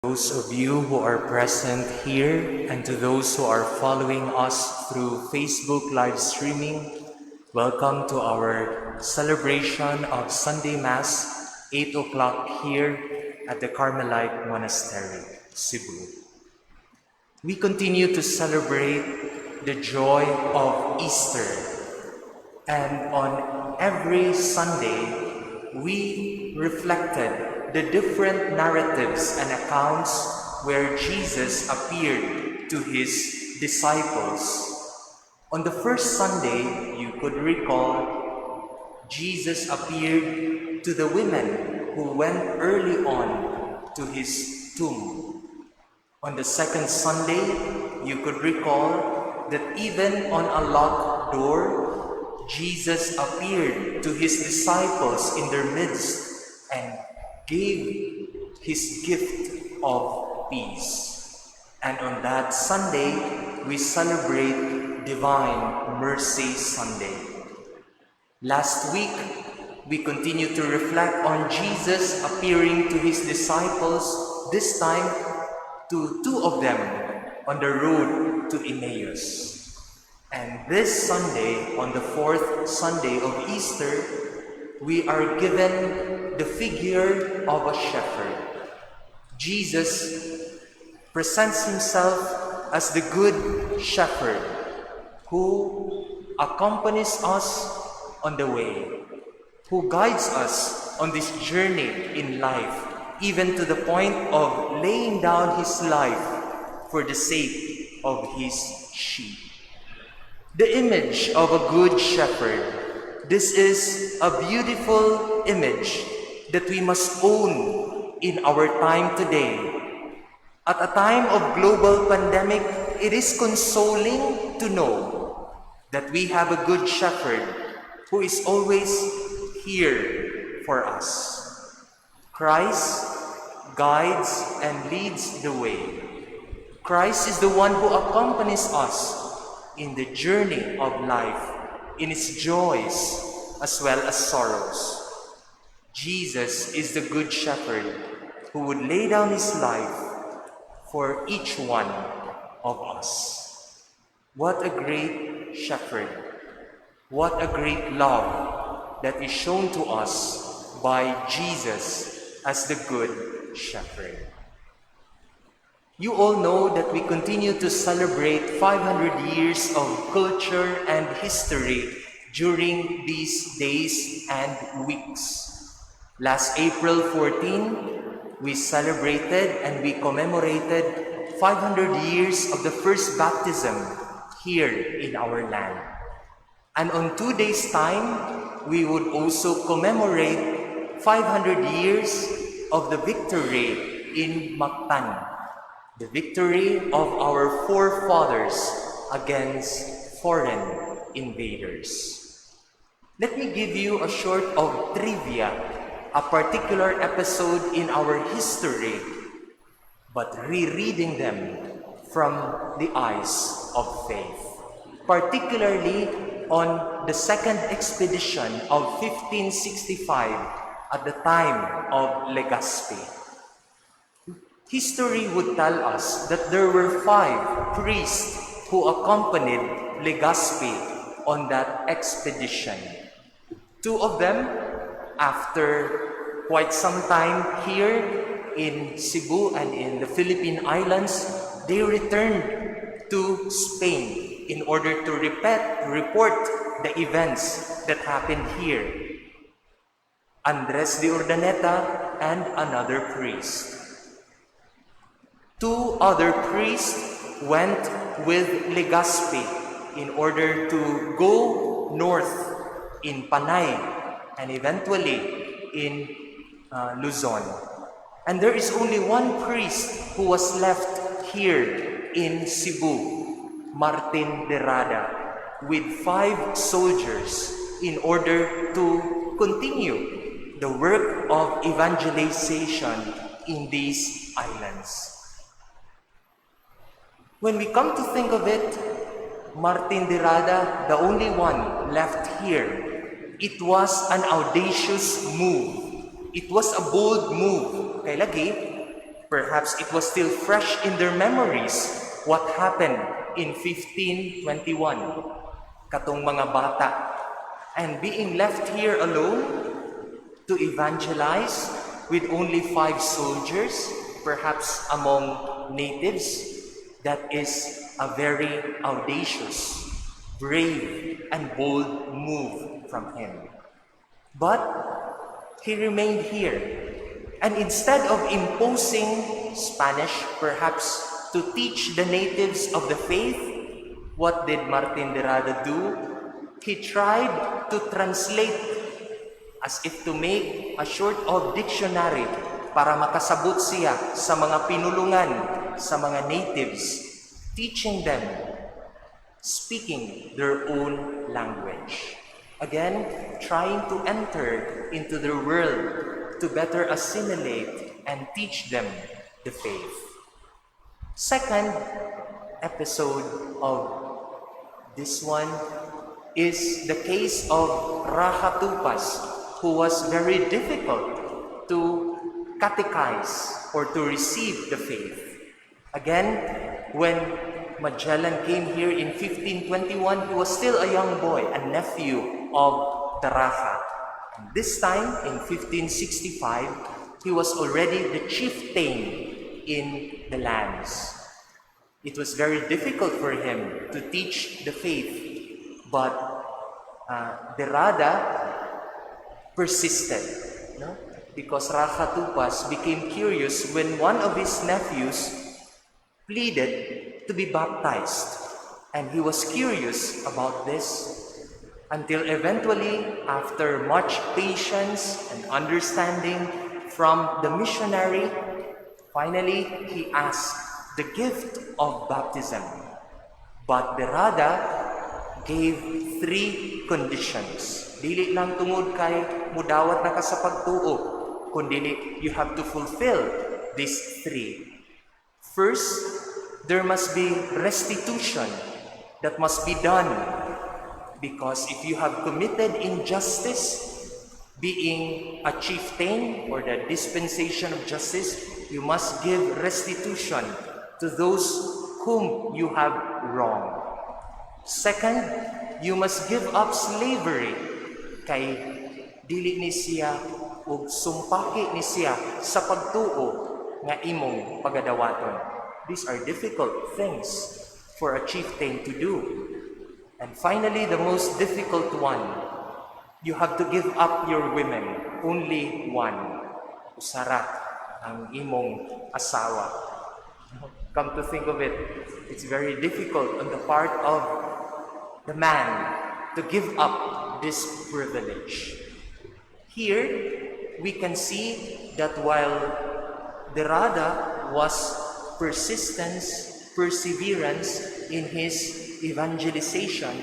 Those of you who are present here and to those who are following us through Facebook live streaming, welcome to our celebration of Sunday Mass, 8 o'clock here at the Carmelite Monastery, Cebu. We continue to celebrate the joy of Easter, and on every Sunday, we reflected the different narratives and accounts where Jesus appeared to his disciples. On the first Sunday, you could recall, Jesus appeared to the women who went early on to his tomb. On the second Sunday, you could recall that even on a locked door, Jesus appeared to his disciples in their midst and gave his gift of peace. And on that Sunday, we celebrate Divine Mercy Sunday. Last week, we continued to reflect on Jesus appearing to his disciples, this time to two of them on the road to Emmaus. And this Sunday, on the fourth Sunday of Easter, we are given the figure of a shepherd. Jesus presents himself as the good shepherd who accompanies us on the way, who guides us on this journey in life, even to the point of laying down his life for the sake of his sheep. The image of a good shepherd. This is a beautiful image that we must own in our time today. At a time of global pandemic, it is consoling to know that we have a good shepherd who is always here for us. Christ guides and leads the way. Christ is the one who accompanies us in the journey of life, in its joys as well as sorrows. Jesus is the good shepherd who would lay down his life for each one of us. What a great shepherd. What a great love that is shown to us by Jesus as the good shepherd. You all know that we continue to celebrate 500 years of culture and history during these days and weeks. Last April 14, we celebrated and we commemorated 500 years of the first baptism here in our land. And on 2 days' time, we would also commemorate 500 years of the victory in Mactan, the victory of our forefathers against foreign invaders. Let me give you a short of trivia, a particular episode in our history, but rereading them from the eyes of faith. Particularly on the second expedition of 1565 at the time of Legazpi. History would tell us that there were 5 priests who accompanied Legazpi on that expedition. 2 of them, after quite some time here in Cebu and in the Philippine Islands, they returned to Spain in order to report the events that happened here. Andres de Urdaneta and another priest. 2 other priests went with Legazpi in order to go north in Panay and eventually in Luzon. And there is only 1 priest who was left here in Cebu, Martin de Rada, with 5 soldiers in order to continue the work of evangelization in these islands. When we come to think of it, Martin de Rada, the only one left here, it was an audacious move. It was a bold move. Kay lagi, Perhaps it was still fresh in their memories what happened in 1521. Katong mga bata. And being left here alone to evangelize with only 5 soldiers, perhaps among natives, that is a very audacious, brave, and bold move from him. But he remained here, and instead of imposing Spanish, perhaps to teach the natives of the faith, what did Martin de Rada do? He tried to translate, as if to make a sort of dictionary para makasabot siya sa mga pinulungan, sa mga natives, teaching them, speaking their own language. Again, trying to enter into their world to better assimilate and teach them the faith. Second episode of this one is the case of Rahatupas, who was very difficult to catechize or to receive the faith. Again, when Magellan came here in 1521, he was still a young boy, a nephew of the Raja. And this time, in 1565, he was already the chieftain in the lands. It was very difficult for him to teach the faith, but de Rada persisted, no? Because Rahatupas became curious when one of his nephews pleaded to be baptized, and he was curious about this until eventually, after much patience and understanding from the missionary, finally he asked the gift of baptism. But de Rada gave 3 conditions. Dili lang tungod kay mudawat na ka sa pagtuo, kundi you have to fulfill these 3. First, there must be restitution that must be done, because if you have committed injustice, being a chieftain or the dispensation of justice, you must give restitution to those whom you have wronged. Second, you must give up slavery, kay dili ni siya ug sumpaki ni siya sa pagtuo nga imong pagadawaton. These are difficult things for a chieftain to do. And finally, the most difficult one, you have to give up your women. Only one. Usarat ang imong asawa. Come to think of it, it's very difficult on the part of the man to give up this privilege. Here, we can see that while de Rada was perseverance in his evangelization,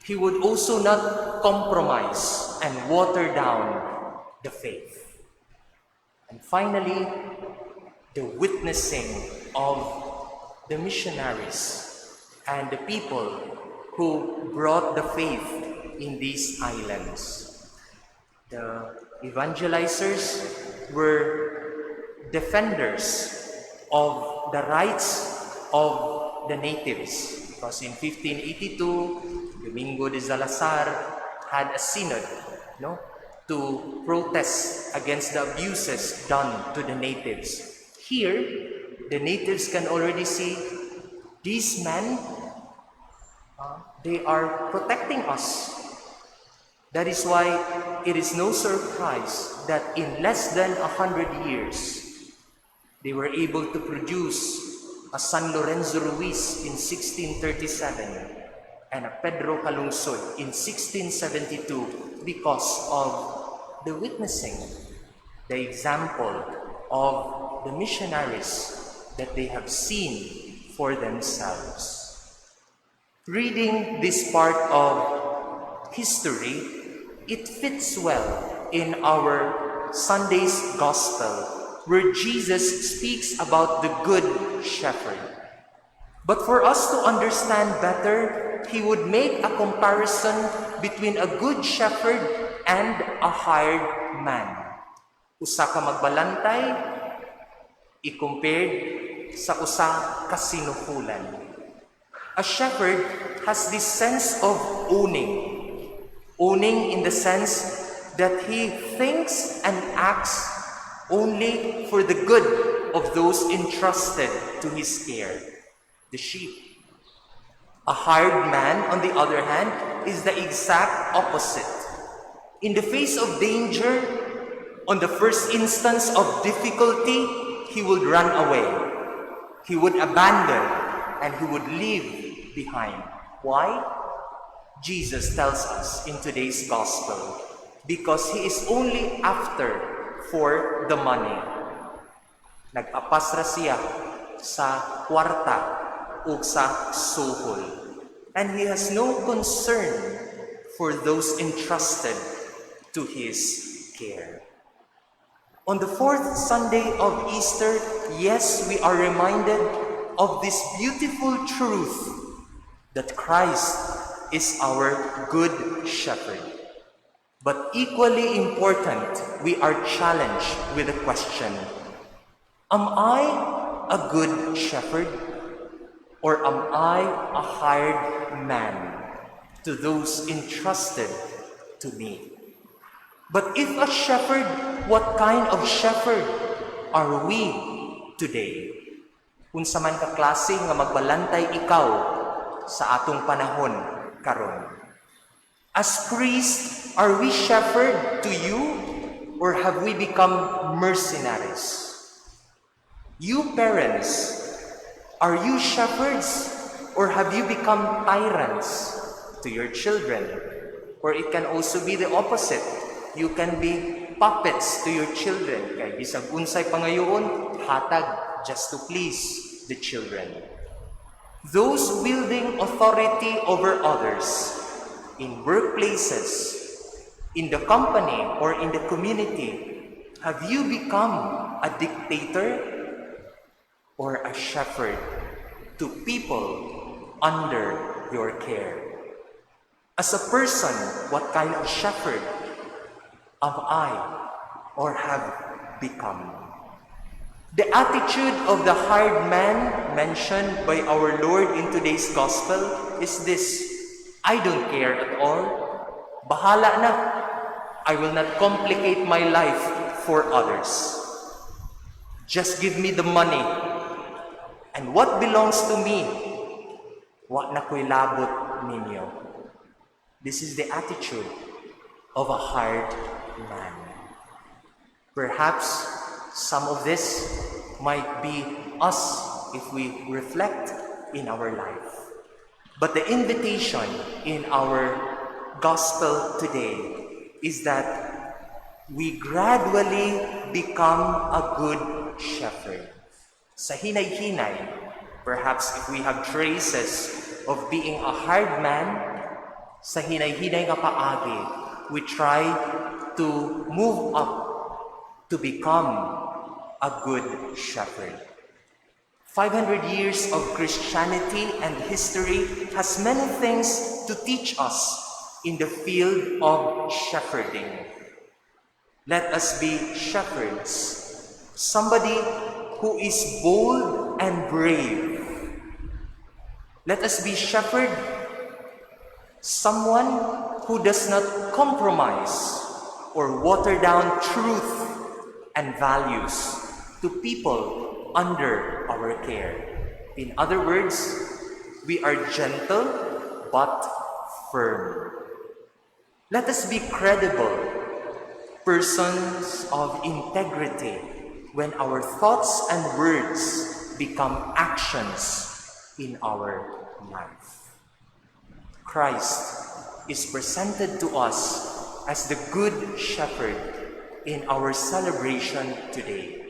he would also not compromise and water down the faith. And finally, the witnessing of the missionaries and the people who brought the faith in these islands. The evangelizers were defenders of the rights of the natives, because in 1582, Domingo de Salazar had a synod, no, to protest against the abuses done to the natives. Here, the natives can already see these men, they are protecting us. That is why it is no surprise that in less than 100 years, they were able to produce a San Lorenzo Ruiz in 1637 and a Pedro Calungsod in 1672 because of the witnessing, the example of the missionaries that they have seen for themselves. Reading this part of history, it fits well in our Sunday's Gospel, where Jesus speaks about the Good Shepherd. But for us to understand better, he would make a comparison between a good shepherd and a hired man. Usa ka magbalantay, i-compared sa usa ka sinuhulan. A shepherd has this sense of owning in the sense that he thinks and acts only for the good of those entrusted to his care, the sheep. A hired man, on the other hand, is the exact opposite. In the face of danger, on the first instance of difficulty, he would run away. He would abandon and he would leave behind. Why? Jesus tells us in today's gospel, because he is only after for the money. Nag-apas ra siya sa kwarta o sa suhol. And he has no concern for those entrusted to his care. On the fourth Sunday of Easter, yes, we are reminded of this beautiful truth that Christ is our good shepherd. But equally important, we are challenged with the question, am I a good shepherd? Or am I a hired man to those entrusted to me? But if a shepherd, what kind of shepherd are we today? Unsa man ka klase nga magbalantay ikaw sa atong panahon karon? As priests, are we shepherd to you or have we become mercenaries? You parents, are you shepherds or have you become tyrants to your children? Or it can also be the opposite. You can be puppets to your children. Kaya bisag unsay pangayoon, hatag just to please the children. Those wielding authority over others in workplaces, in the company or in the community, have you become a dictator or a shepherd to people under your care? As a person, what kind of shepherd am I or have become? The attitude of the hired man mentioned by our Lord in today's gospel is this: I don't care at all. Bahala na. I will not complicate my life for others. Just give me the money. And what belongs to me, wa na ko'y labot ninyo. This is the attitude of a hired man. Perhaps some of this might be us if we reflect in our life. But the invitation in our gospel today is that we gradually become a good shepherd. Sa hinay-hinay, perhaps if we have traces of being a hard man, sa hinay-hinay nga paagi, we try to move up to become a good shepherd. 500 years of Christianity and history has many things to teach us in the field of shepherding. Let us be shepherds, somebody who is bold and brave. Let us be shepherd, someone who does not compromise or water down truth and values to people under our care. In other words, we are gentle but firm. Let us be credible, persons of integrity, when our thoughts and words become actions in our life. Christ is presented to us as the Good Shepherd in our celebration today.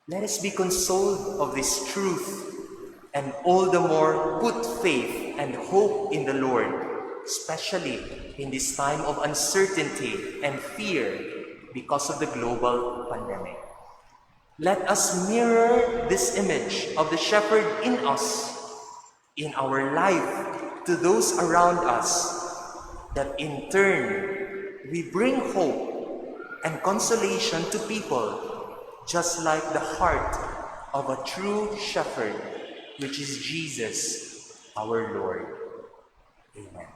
Let us be consoled of this truth and all the more put faith and hope in the Lord, especially in this time of uncertainty and fear because of the global pandemic. Let us mirror this image of the shepherd in us, in our life, to those around us, that in turn we bring hope and consolation to people, just like the heart of a true shepherd, which is Jesus, our Lord. Amen.